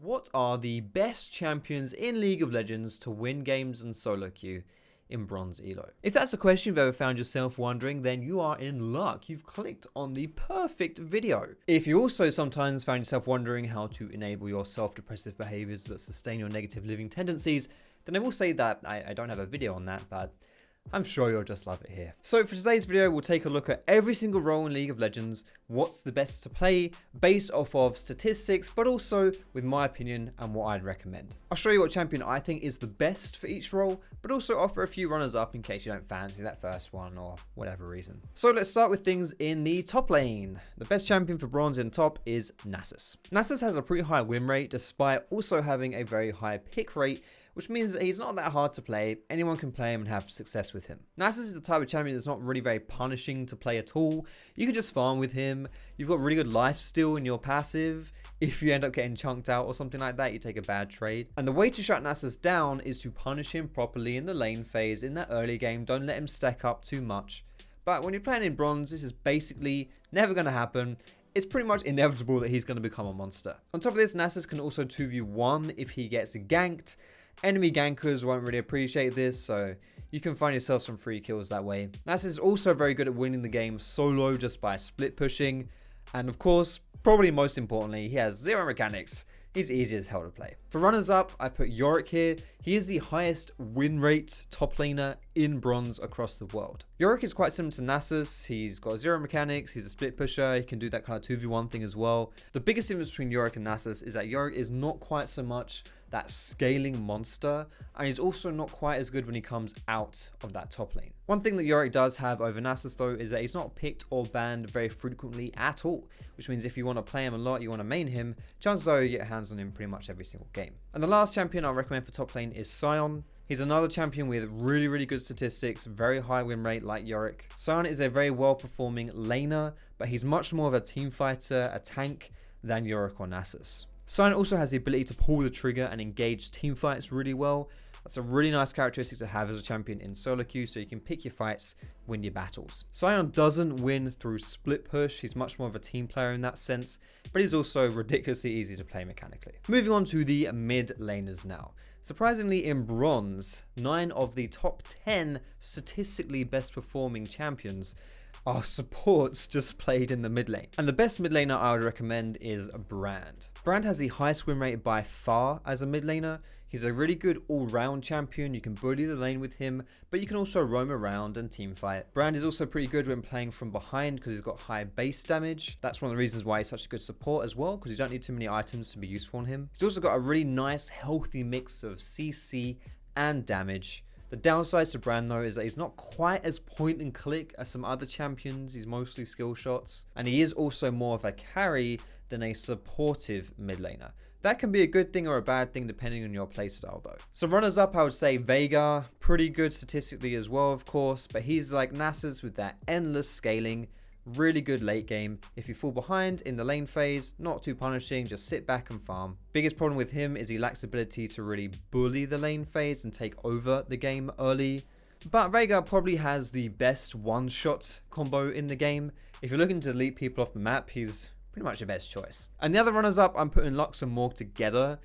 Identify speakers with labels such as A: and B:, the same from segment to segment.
A: What are the best champions in League of Legends to win games and solo queue in Bronze Elo? If that's a question you've ever found yourself wondering, then you are in luck. You've clicked on the perfect video. If you also sometimes found yourself wondering how to enable your self-depressive behaviors that sustain your negative living tendencies, then I will say that I don't have a video on that, but I'm sure you'll just love it here. So for today's video, we'll take a look at every single role in League of Legends, what's the best to play, based off of statistics, but also with my opinion and what I'd recommend. I'll show you what champion I think is the best for each role, but also offer a few runners up in case you don't fancy that first one or whatever reason. So let's start with things in the top lane. The best champion for bronze in top is Nasus. Nasus has a pretty high win rate despite also having a very high pick rate, which means that he's not that hard to play. Anyone can play him and have success with him. Nasus is the type of champion that's not really very punishing to play at all. You can just farm with him. You've got really good life steal in your passive. If you end up getting chunked out or something like that, you take a bad trade. And the way to shut Nasus down is to punish him properly in the lane phase, in that early game. Don't let him stack up too much. But when you're playing in bronze, this is basically never going to happen. It's pretty much inevitable that he's going to become a monster. On top of this, Nasus can also 2v1 if he gets ganked. Enemy gankers won't really appreciate this, so you can find yourself some free kills that way. Nasus is also very good at winning the game solo just by split pushing. And of course, probably most importantly, he has zero mechanics. He's easy as hell to play. For runners up, I put Yorick here. He is the highest win rate top laner in bronze across the world. Yorick is quite similar to Nasus. He's got zero mechanics. He's a split pusher. He can do that kind of 2v1 thing as well. The biggest difference between Yorick and Nasus is that Yorick is not quite so much that scaling monster, and he's also not quite as good when he comes out of that top lane. One thing that Yorick does have over Nasus though is that he's not picked or banned very frequently at all, which means if you want to play him a lot, you want to main him, chances are you get your hands on him pretty much every single game. And the last champion I'll recommend for top lane is Sion. He's another champion with really good statistics, very high win rate like Yorick. Sion is a very well performing laner, but he's much more of a team fighter, a tank, than Yorick or Nasus. Sion also has the ability to pull the trigger and engage team fights really well. That's a really nice characteristic to have as a champion in solo queue, so you can pick your fights, win your battles. Sion doesn't win through split push. He's much more of a team player in that sense, but he's also ridiculously easy to play mechanically. Moving on to the mid laners now. Surprisingly, in bronze, 9 of the top 10 statistically best performing champions are supports just played in the mid lane. And the best mid laner I would recommend is Brand. Brand has the highest win rate by far as a mid laner. He's a really good all-round champion. You can bully the lane with him, but you can also roam around and team fight. Brand is also pretty good when playing from behind because he's got high base damage. That's one of the reasons why he's such a good support as well, because you don't need too many items to be useful on him. He's also got a really nice, healthy mix of CC and damage. The downside to Brand though is that he's not quite as point and click as some other champions. He's mostly skill shots, and he is also more of a carry than a supportive mid laner. That can be a good thing or a bad thing depending on your playstyle though. So runners up, I would say Veigar, pretty good statistically as well of course, but he's like Nasus with that endless scaling. Really good late game. If you fall behind in the lane phase, not too punishing, just sit back and farm. Biggest problem with him is he lacks the ability to really bully the lane phase and take over the game early. But Veigar probably has the best one-shot combo in the game. If you're looking to delete people off the map, he's pretty much the best choice. And the other runners up, I'm putting Lux and Morg together.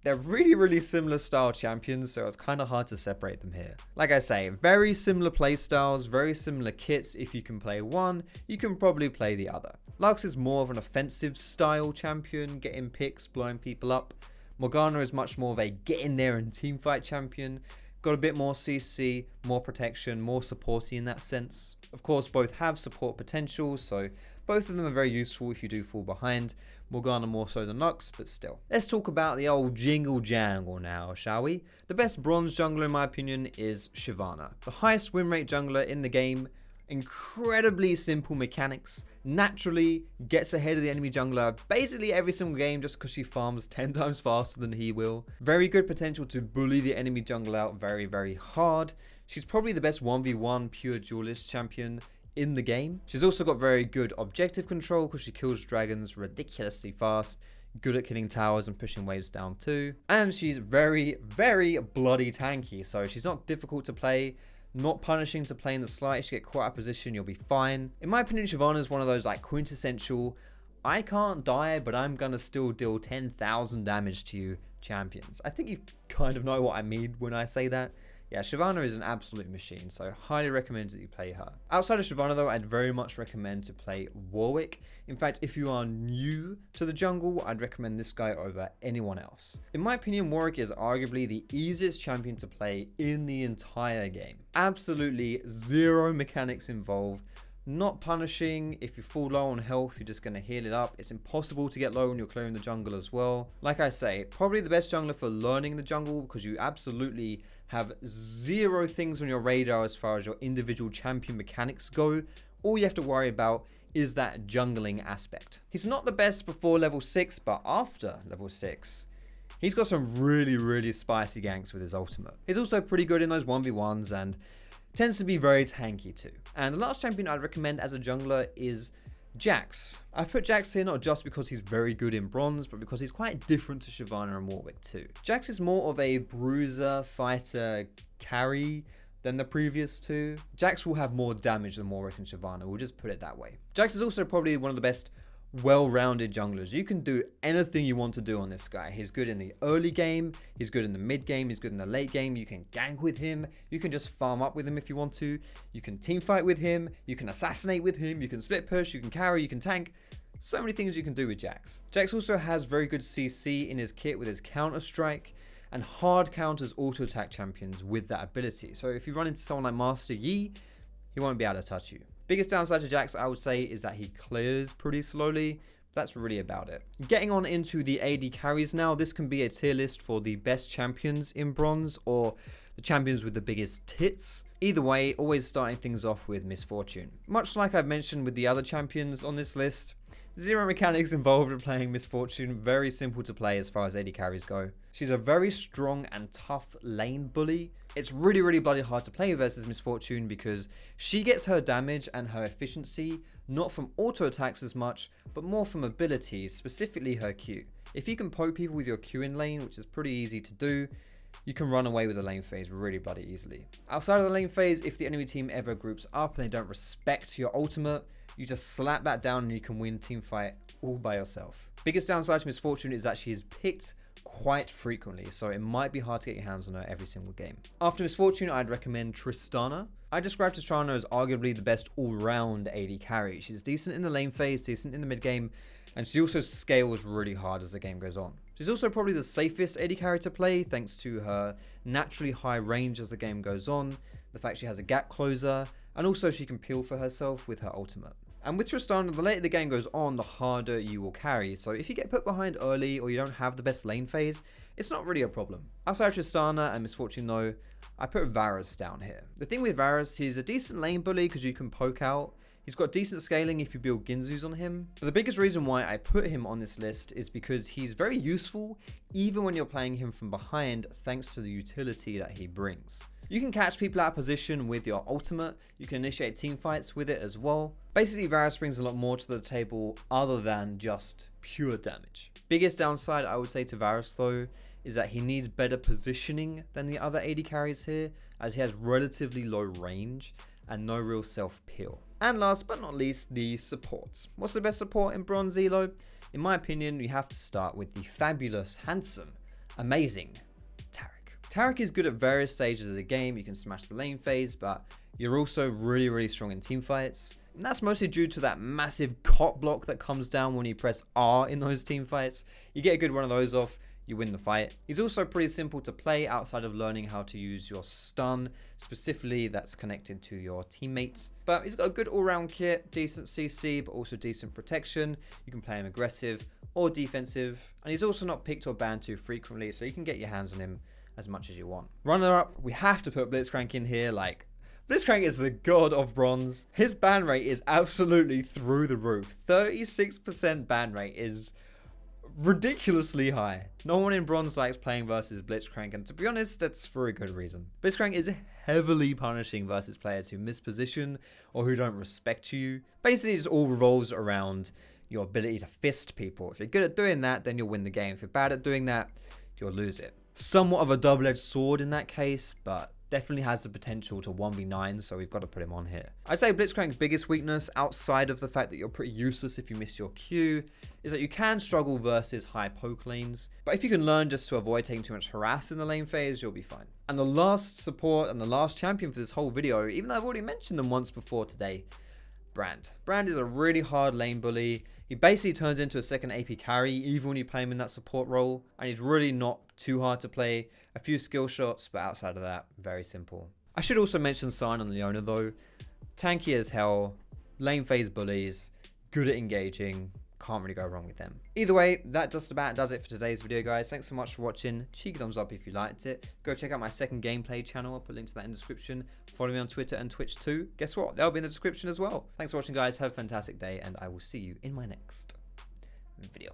A: They're really similar style champions, so it's kind of hard to separate them here. Like I say, very similar play styles, very similar kits. If you can play one, you can probably play the other. Lux is more of an offensive style champion, getting picks, blowing people up. Morgana is much more of a get in there and team fight champion. Got a bit more CC, more protection, more supporty in that sense. Of course, both have support potential, so both of them are very useful if you do fall behind. Morgana more so than Lux, but still. Let's talk about the old jingle jangle now, shall we? The best bronze jungler in my opinion is Shyvana. The highest win rate jungler in the game, incredibly simple mechanics, naturally gets ahead of the enemy jungler basically every single game just because she farms 10 times faster than he will. Very good potential to bully the enemy jungler out very hard. She's probably the best 1v1 pure duelist champion in the game. She's also got very good objective control because she kills dragons ridiculously fast, good at killing towers and pushing waves down too. And she's very bloody tanky, so she's not difficult to play. Not punishing to play in the slightest. You get caught out of position, you'll be fine. In my opinion, Shyvana is one of those like quintessential I can't die, but I'm gonna still deal 10,000 damage to you, champions. I think you kind of know what I mean when I say that. Yeah, Shyvana is an absolute machine, so highly recommend that you play her. Outside of Shyvana though, I'd very much recommend to play Warwick. In fact, if you are new to the jungle, I'd recommend this guy over anyone else. In my opinion, Warwick is arguably the easiest champion to play in the entire game. Absolutely zero mechanics involved. Not punishing. If you fall low on health, you're just going to heal it up. It's impossible to get low when you're clearing the jungle as well. Like I say, probably the best jungler for learning the jungle, because you absolutely have zero things on your radar as far as your individual champion mechanics go. All you have to worry about is that jungling aspect. He's not the best before level 6, but after level 6, he's got some really spicy ganks with his ultimate. He's also pretty good in those 1v1s and tends to be very tanky too. And the last champion I'd recommend as a jungler is Jax. I've put Jax here not just because he's very good in bronze, but because he's quite different to Shyvana and Warwick too. Jax is more of a bruiser, fighter, carry than the previous two. Jax will have more damage than Warwick and Shyvana, we'll just put it that way. Jax is also probably one of the best well-rounded junglers. You can do anything you want to do on this guy. He's good in the early game, he's good in the mid game, he's good in the late game. You can gank with him, you can just farm up with him if you want to, you can team fight with him, you can assassinate with him, you can split push, you can carry, you can tank. So many things you can do with Jax. Jax also has very good CC in his kit with his counter strike, and hard counters auto attack champions with that ability. So if you run into someone like Master Yi, he won't be able to touch you. Biggest downside to Jax, I would say, is that he clears pretty slowly. That's really about it. Getting on into the AD carries now, this can be a tier list for the best champions in bronze or the champions with the biggest tits. Either way, always starting things off with Misfortune. Much like I've mentioned with the other champions on this list, zero mechanics involved in playing Misfortune, very simple to play as far as AD carries go. She's a very strong and tough lane bully. It's really bloody hard to play versus Misfortune because she gets her damage and her efficiency not from auto attacks as much, but more from abilities, specifically her Q. If you can poke people with your Q in lane, which is pretty easy to do, you can run away with the lane phase really bloody easily. Outside of the lane phase, if the enemy team ever groups up and they don't respect your ultimate, you just slap that down and you can win team fight all by yourself. Biggest downside to Misfortune is that she is picked quite frequently, so it might be hard to get your hands on her every single game. After Misfortune, I'd recommend Tristana. I describe Tristana as arguably the best all-round AD carry. She's decent in the lane phase, decent in the mid game, and she also scales really hard as the game goes on. She's also probably the safest AD carry to play thanks to her naturally high range as the game goes on, the fact she has a gap closer, and also she can peel for herself with her ultimate. And with Tristana, the later the game goes on, the harder you will carry. So if you get put behind early or you don't have the best lane phase, it's not really a problem. Outside of Tristana and Misfortune though, I put Varus down here. The thing with Varus, he's a decent lane bully because you can poke out. He's got decent scaling if you build Ginzus on him. But the biggest reason why I put him on this list is because he's very useful even when you're playing him from behind thanks to the utility that he brings. You can catch people out of position with your ultimate. You can initiate team fights with it as well. Basically, Varus brings a lot more to the table other than just pure damage. Biggest downside I would say to Varus though is that he needs better positioning than the other AD carries here, as he has relatively low range and no real self-peel. And last but not least, the supports. What's the best support in Bronze Elo? In my opinion, you have to start with the fabulous, handsome, amazing Taric is good at various stages of the game. You can smash the lane phase, but you're also really strong in team fights. And that's mostly due to that massive cop block that comes down when you press R in those team fights. You get a good one of those off, you win the fight. He's also pretty simple to play outside of learning how to use your stun, specifically that's connected to your teammates. But he's got a good all-round kit, decent CC, but also decent protection. You can play him aggressive or defensive. And he's also not picked or banned too frequently, so you can get your hands on him as much as you want. Runner up, we have to put Blitzcrank in here. Like, Blitzcrank is the god of bronze. His ban rate is absolutely through the roof. 36% ban rate is ridiculously high. No one in bronze likes playing versus Blitzcrank, and to be honest, that's for a good reason. Blitzcrank is heavily punishing versus players who misposition or who don't respect you. Basically, it all revolves around your ability to fist people. If you're good at doing that, then you'll win the game. If you're bad at doing that, you'll lose it. Somewhat of a double-edged sword in that case, but definitely has the potential to 1v9, so we've got to put him on here. I'd say Blitzcrank's biggest weakness, outside of the fact that you're pretty useless if you miss your Q, is that you can struggle versus high poke lanes. But if you can learn just to avoid taking too much harass in the lane phase, you'll be fine. And the last support and the last champion for this whole video, even though I've already mentioned them once before today, Brand. Brand is a really hard lane bully. He basically turns into a second AP carry even when you play him in that support role, and he's really not too hard to play. A few skill shots, but outside of that, very simple. I should also mention Sign and Leona though. Tanky as hell, lane phase bullies, good at engaging, can't really go wrong with them. Either way, that just about does it for today's video, guys. Thanks so much for watching. Cheeky thumbs up if you liked it. Go check out my second gameplay channel. I'll put a link to that in the description. Follow me on Twitter and Twitch too. Guess what? They'll be in the description as well. Thanks for watching, guys. Have a fantastic day, and I will see you in my next video.